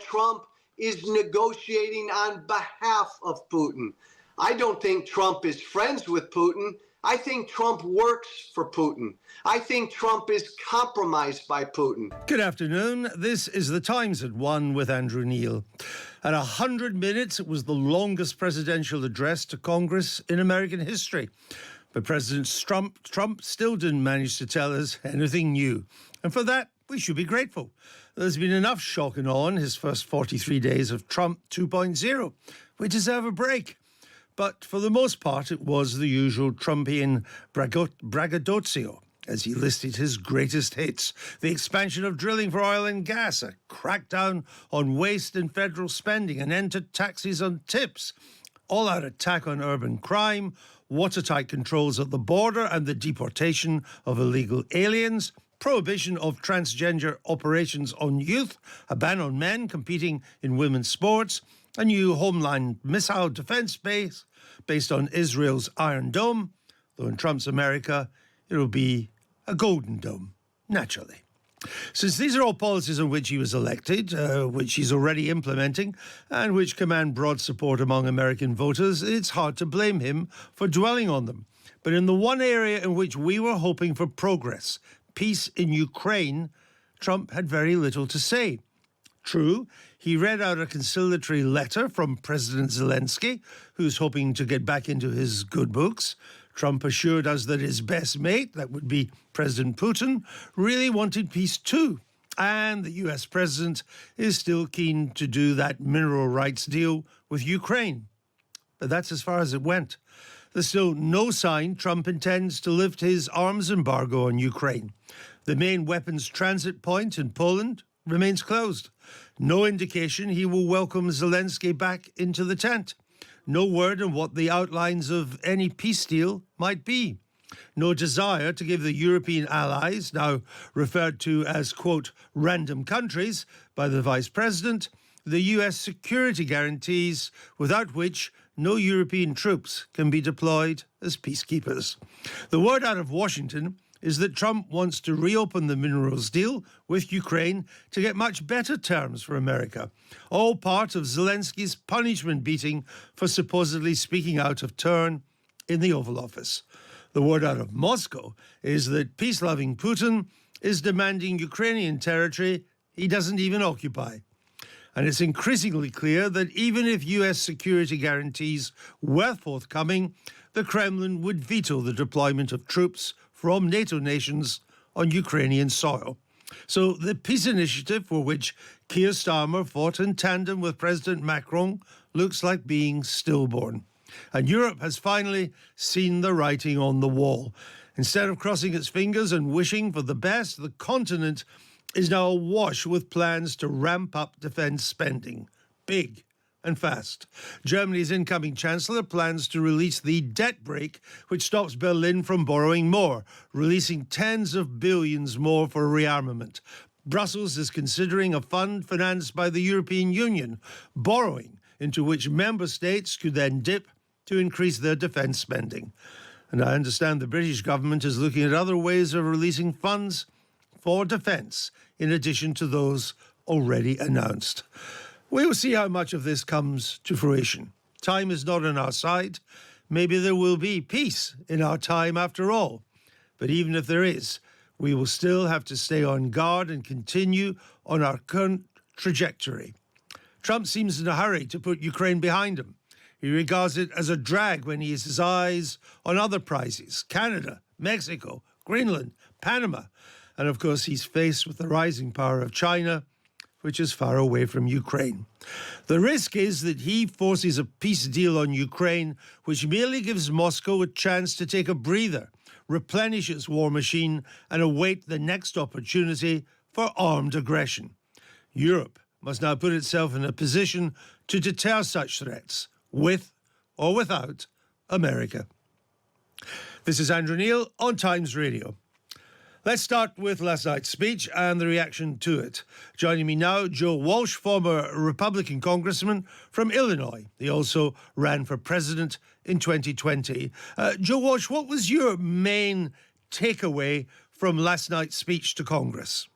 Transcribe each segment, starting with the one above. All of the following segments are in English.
Trump is negotiating on behalf of Putin. I don't think Trump is friends with Putin. I think Trump works for Putin. I think Trump is compromised by Putin. Good afternoon. This is The Times at 1 with Andrew Neil. At 100 minutes, it was the longest presidential address to Congress in American history. But President Trump still didn't manage to tell us anything new. And for that, we should be grateful. There's been enough shock and awe in his first 43 days of Trump 2.0. We deserve a break. But for the most part, it was the usual Trumpian braggadocio, as he listed his greatest hits: the expansion of drilling for oil and gas, a crackdown on waste and federal spending, an end to taxes on tips, all-out attack on urban crime, watertight controls at the border and the deportation of illegal aliens, prohibition of transgender operations on youth, a ban on men competing in women's sports, a new homeland missile defense base based on Israel's Iron Dome, though in Trump's America, it'll be a Golden Dome, naturally. Since these are all policies on which he was elected, which he's already implementing, and which command broad support among American voters, it's hard to blame him for dwelling on them. But in the one area in which we were hoping for progress, peace in Ukraine, Trump had very little to say. True, he read out a conciliatory letter from President Zelensky, who's hoping to get back into his good books. Trump assured us that his best mate, that would be President Putin, really wanted peace too. And the US president is still keen to do that mineral rights deal with Ukraine. But that's as far as it went. There's still no sign Trump intends to lift his arms embargo on Ukraine. The main weapons transit point in Poland remains closed. No indication he will welcome Zelensky back into the tent. No word on what the outlines of any peace deal might be. No desire to give the European allies, now referred to as, quote, random countries by the Vice President, the US security guarantees without which no European troops can be deployed as peacekeepers. The word out of Washington is that Trump wants to reopen the minerals deal with Ukraine to get much better terms for America, all part of Zelensky's punishment beating for supposedly speaking out of turn in the Oval Office. The word out of Moscow is that peace-loving Putin is demanding Ukrainian territory he doesn't even occupy. And it's increasingly clear that even if US security guarantees were forthcoming, the Kremlin would veto the deployment of troops from NATO nations on Ukrainian soil. So the peace initiative for which Keir Starmer fought in tandem with President Macron looks like being stillborn. And Europe has finally seen the writing on the wall. Instead of crossing its fingers and wishing for the best, the continent is now awash with plans to ramp up defense spending. Big and fast. Germany's incoming chancellor plans to release the debt brake, which stops Berlin from borrowing more, releasing tens of billions more for rearmament. Brussels is considering a fund financed by the European Union, borrowing into which member states could then dip to increase their defence spending. And I understand the British government is looking at other ways of releasing funds for defence, in addition to those already announced. We will see how much of this comes to fruition. Time is not on our side. Maybe there will be peace in our time after all. But even if there is, we will still have to stay on guard and continue on our current trajectory. Trump seems in a hurry to put Ukraine behind him. He regards it as a drag when he has his eyes on other prizes: Canada, Mexico, Greenland, Panama. And of course, he's faced with the rising power of China, which is far away from Ukraine. The risk is that he forces a peace deal on Ukraine, which merely gives Moscow a chance to take a breather, replenish its war machine, and await the next opportunity for armed aggression. Europe must now put itself in a position to deter such threats, with or without America. This is Andrew Neil on Times Radio. Let's start with last night's speech and the reaction to it. Joining me now, Joe Walsh, former Republican congressman from Illinois. He also ran for president in 2020. Joe Walsh, what was your main takeaway from last night's speech to Congress?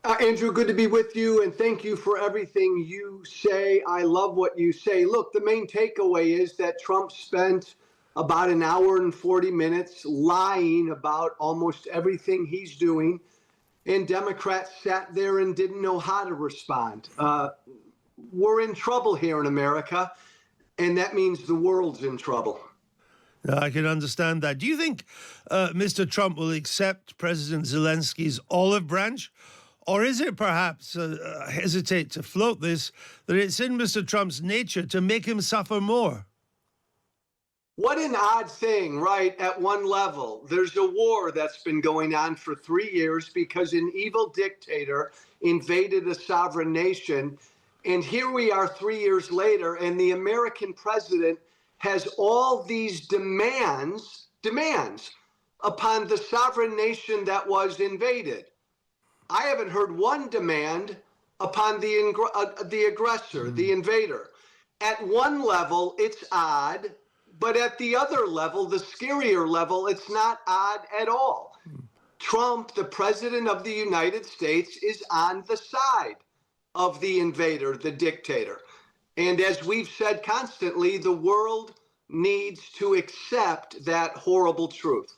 Andrew, good to be with you, and thank you for everything you say. I love what you say. Look, the main takeaway is that Trump spent about an hour and 40 minutes lying about almost everything he's doing, and Democrats sat there and didn't know how to respond. We're in trouble here in America, and that means the world's in trouble. I can understand that. Do you think Mr. Trump will accept President Zelensky's olive branch? Or is it perhaps, hesitate to float this, that it's in Mr. Trump's nature to make him suffer more? What an odd thing, right? At one level, there's a war that's been going on for 3 years because an evil dictator invaded a sovereign nation. And here we are 3 years later, and the American president has all these demands upon the sovereign nation that was invaded. I haven't heard one demand upon the aggressor, the invader. At one level, it's odd, but at the other level, the scarier level, it's not odd at all. Trump, the president of the United States, is on the side of the invader, the dictator. And as we've said constantly, the world needs to accept that horrible truth.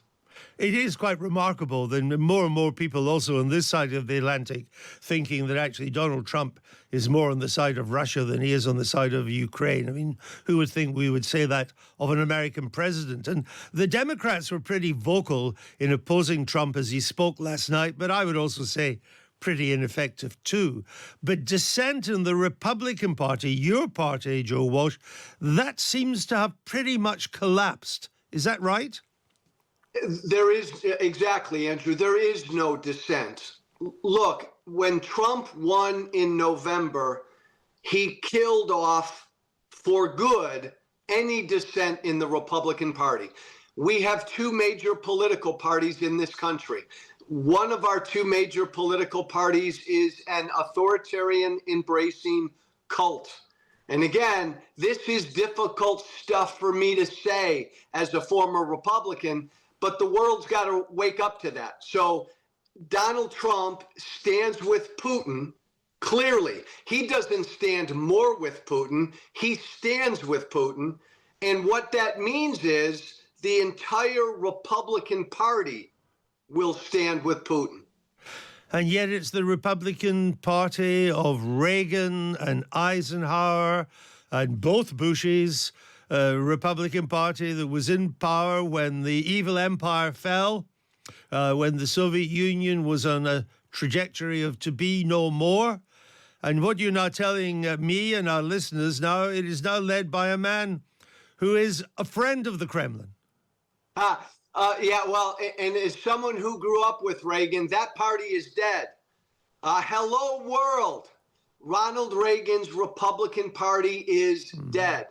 It is quite remarkable that more and more people also on this side of the Atlantic thinking that actually Donald Trump is more on the side of Russia than he is on the side of Ukraine. I mean, who would think we would say that of an American president? And the Democrats were pretty vocal in opposing Trump as he spoke last night, but I would also say pretty ineffective too. But dissent in the Republican Party, your party, Joe Walsh, that seems to have pretty much collapsed. Is that right? There is, exactly, Andrew, there is no dissent. Look, when Trump won in November, he killed off for good any dissent in the Republican Party. We have two major political parties in this country. One of our two major political parties is an authoritarian embracing cult. And again, this is difficult stuff for me to say as a former Republican, but the world's got to wake up to that. So Donald Trump stands with Putin. Clearly, he doesn't stand more with Putin. He stands with Putin. And what that means is the entire Republican Party will stand with Putin. And yet it's the Republican Party of Reagan and Eisenhower and both Bushes, Republican Party that was in power when the evil empire fell, when the Soviet Union was on a trajectory of to be no more. And what you're now telling me and our listeners now, it is now led by a man who is a friend of the Kremlin. Yeah, well, and as someone who grew up with Reagan, that party is dead. Hello, world. Ronald Reagan's Republican Party is dead.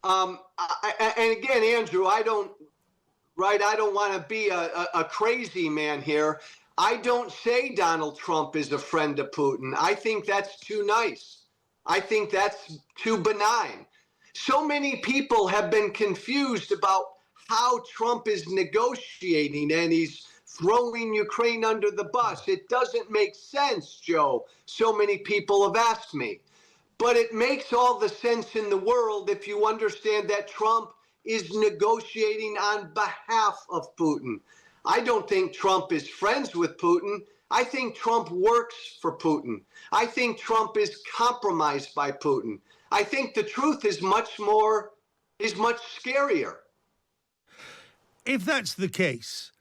And again, Andrew, I don't want to be a crazy man here. I don't say Donald Trump is a friend of Putin. I think that's too nice. I think that's too benign. So many people have been confused about how Trump is negotiating and he's throwing Ukraine under the bus. It doesn't make sense, Joe. So many people have asked me. But it makes all the sense in the world if you understand that Trump is negotiating on behalf of Putin. I don't think Trump is friends with Putin. I think Trump works for Putin. I think Trump is compromised by Putin. I think the truth is much scarier. If that's the case,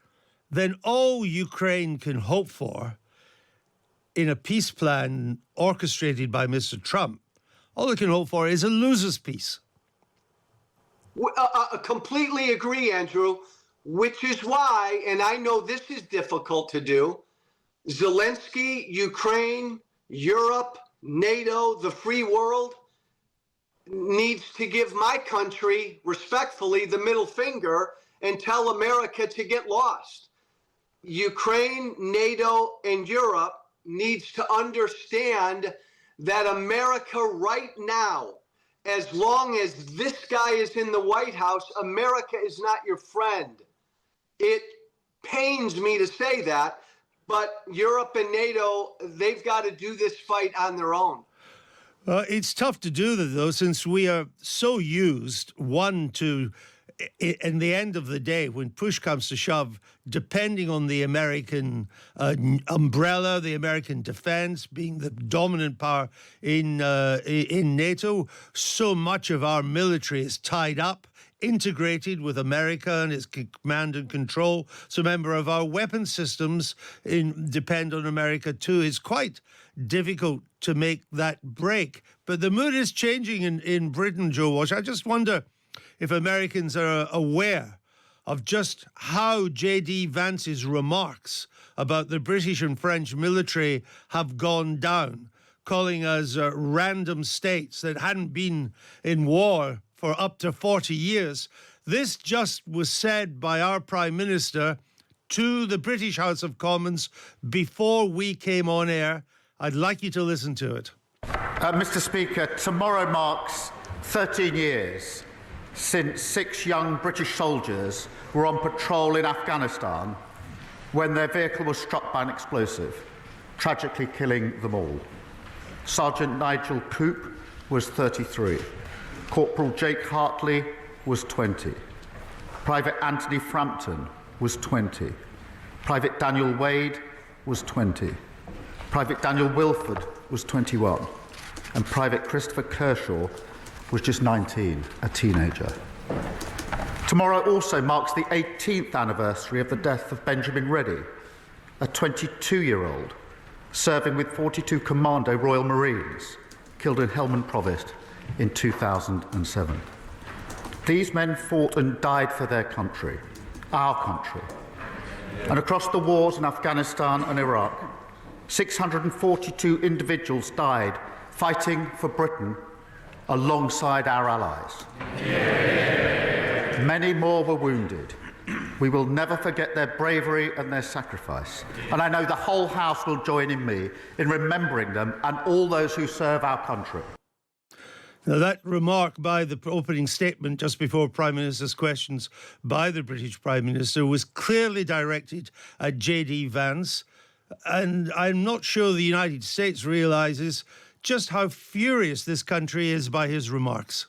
then all Ukraine can hope for in a peace plan orchestrated by Mr. Trump, all it can hope for is a loser's peace. I completely agree, Andrew, which is why, and I know this is difficult to do, Zelensky, Ukraine, Europe, NATO, the free world needs to give my country, respectfully, the middle finger and tell America to get lost. Ukraine, NATO, and Europe needs to understand that America right now, as long as this guy is in the White House, America is not your friend. It pains me to say that, But Europe and NATO, they've got to do this fight on their own. It's tough to do that, though, since we are so used, one, to, in the end of the day, when push comes to shove, depending on the American umbrella, the American defense being the dominant power in NATO, so much of our military is tied up, integrated with America and its command and control. So a member of our weapon systems depend on America too. It's quite difficult to make that break. But the mood is changing in Britain, Joe Walsh. I just wonder if Americans are aware of just how J.D. Vance's remarks about the British and French military have gone down, calling us random states that hadn't been in war for up to 40 years. This just was said by our Prime Minister to the British House of Commons before we came on air. I'd like you to listen to it. Mr. Speaker, tomorrow marks 13 years since 6 young British soldiers were on patrol in Afghanistan when their vehicle was struck by an explosive, tragically killing them all. Sergeant Nigel Coop was 33. Corporal Jake Hartley was 20. Private Anthony Frampton was 20. Private Daniel Wade was 20. Private Daniel Wilford was 21. And Private Christopher Kershaw was just 19, a teenager. Tomorrow also marks the 18th anniversary of the death of Benjamin Reddy, a 22-year-old serving with 42 Commando Royal Marines, killed in Helmand Provost in 2007. These men fought and died for their country, our country. And across the wars in Afghanistan and Iraq, 642 individuals died fighting for Britain alongside our allies. Yeah. Many more were wounded. We will never forget their bravery and their sacrifice. And I know the whole House will join in me in remembering them and all those who serve our country. Now, that remark by the opening statement just before Prime Minister's questions by the British Prime Minister was clearly directed at J.D. Vance. And I'm not sure the United States realises just how furious this country is by his remarks.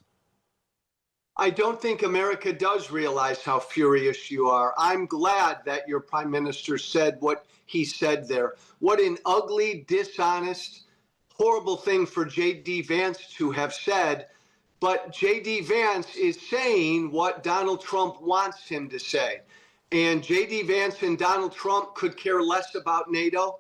I don't think America does realize how furious you are. I'm glad that your Prime Minister said what he said there. What an ugly, dishonest, horrible thing for J.D. Vance to have said. But J.D. Vance is saying what Donald Trump wants him to say. And J.D. Vance and Donald Trump could care less about NATO.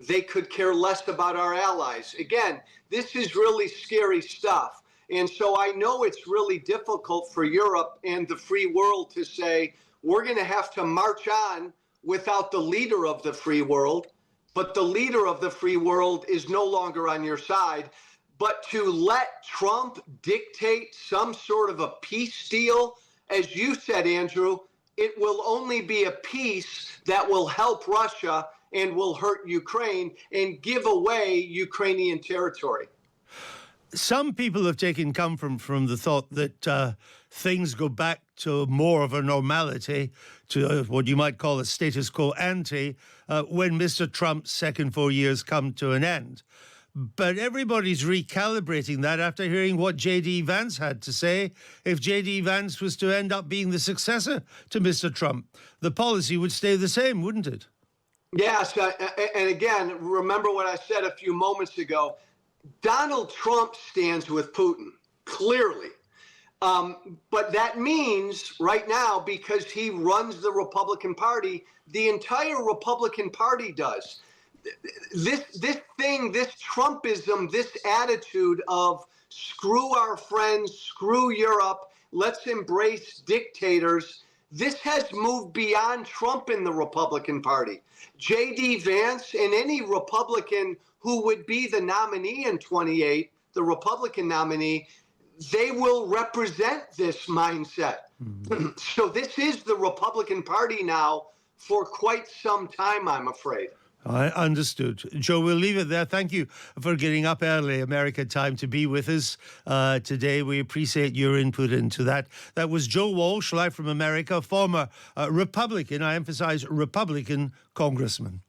They could care less about our allies. Again, this is really scary stuff. And so I know it's really difficult for Europe and the free world to say, we're going to have to march on without the leader of the free world. But the leader of the free world is no longer on your side. But to let Trump dictate some sort of a peace deal, as you said, Andrew, it will only be a peace that will help Russia and will hurt Ukraine and give away Ukrainian territory. Some people have taken comfort from the thought that things go back to more of a normality, to what you might call a status quo ante, when Mr. Trump's second 4 years come to an end. But everybody's recalibrating that after hearing what J.D. Vance had to say. If J.D. Vance was to end up being the successor to Mr. Trump, the policy would stay the same, wouldn't it? Yes, and again, remember what I said a few moments ago. Donald Trump stands with Putin, clearly. But that means right now, because he runs the Republican Party, the entire Republican Party does. This Trumpism, this attitude of screw our friends, screw Europe, let's embrace dictators, this has moved beyond Trump in the Republican Party. J.D. Vance and any Republican who would be the nominee in 28, the Republican nominee, they will represent this mindset. Mm-hmm. So this is the Republican Party now for quite some time, I'm afraid. I understood. Joe, we'll leave it there. Thank you for getting up early, America time, to be with us today. We appreciate your input into that. That was Joe Walsh, live from America, former Republican, I emphasize Republican congressman.